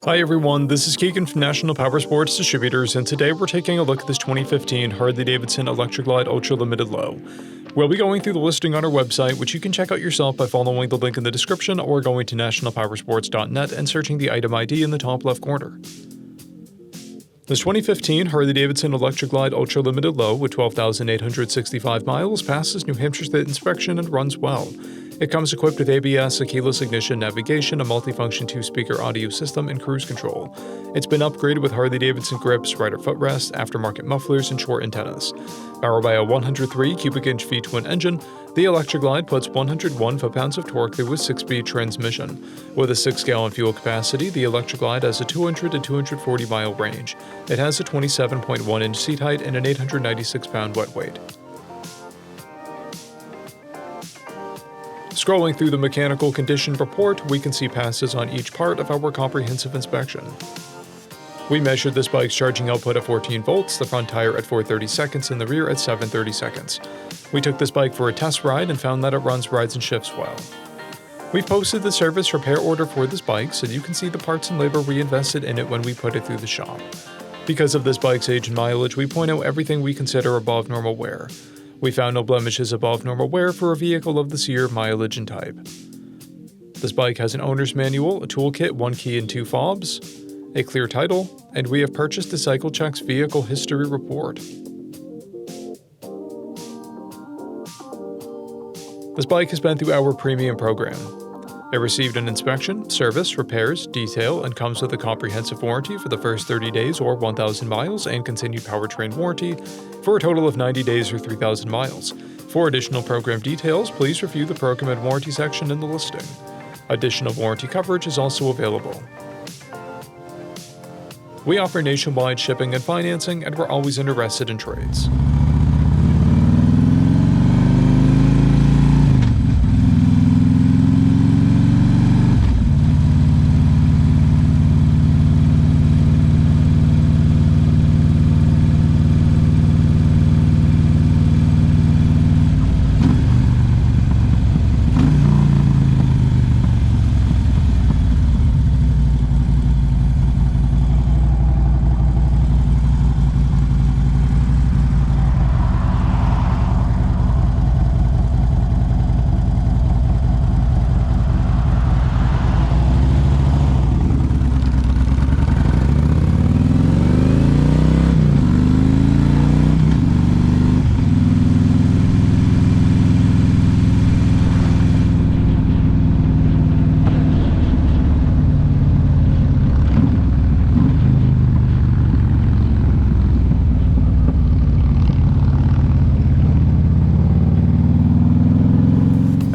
Hi everyone, this is Keegan from National Powersports Distributors, and today we're taking a look at this 2015 Harley Davidson Electra Glide Ultra Limited Low. We'll be going through the listing on our website, which you can check out yourself by following the link in the description or going to nationalpowersports.net and searching the item ID in the top left corner. This 2015 Harley Davidson Electra Glide Ultra Limited Low with 12,865 miles passes New Hampshire State inspection and runs well. It comes equipped with ABS, a keyless ignition, navigation, a multifunction 2-speaker audio system, and cruise control. It's been upgraded with Harley-Davidson grips, rider footrest, aftermarket mufflers, and short antennas. Powered by a 103 cubic inch V-twin engine, the Electra Glide puts 101 foot-pounds of torque through a 6-speed transmission. With a 6-gallon fuel capacity, the Electra Glide has a 200 to 240 mile range. It has a 27.1 inch seat height and an 896-pound wet weight. Scrolling through the mechanical condition report, we can see passes on each part of our comprehensive inspection. We measured this bike's charging output at 14 volts, the front tire at 430 seconds, and the rear at 730 seconds. We took this bike for a test ride and found that it runs, rides, and shifts well. We've posted the service repair order for this bike so you can see the parts and labor we invested in it when we put it through the shop. Because of this bike's age and mileage, we point out everything we consider above normal wear. We found no blemishes above normal wear for a vehicle of this year, mileage, and type. This bike has an owner's manual, a toolkit, 1 key and 2 fobs, a clear title, and we have purchased the CycleCheck's vehicle history report. This bike has been through our premium program. It received an inspection, service, repairs, detail, and comes with a comprehensive warranty for the first 30 days or 1,000 miles and continued powertrain warranty for a total of 90 days or 3,000 miles. For additional program details, please review the program and warranty section in the listing. Additional warranty coverage is also available. We offer nationwide shipping and financing, and we're always interested in trades.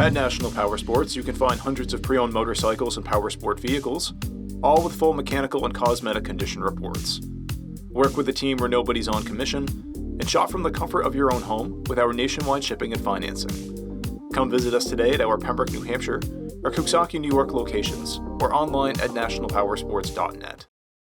At National Powersports, you can find hundreds of pre-owned motorcycles and powersport vehicles, all with full mechanical and cosmetic condition reports. Work with a team where nobody's on commission, and shop from the comfort of your own home with our nationwide shipping and financing. Come visit us today at our Pembroke, New Hampshire, or Coxsackie, New York locations, or online at nationalpowersports.net.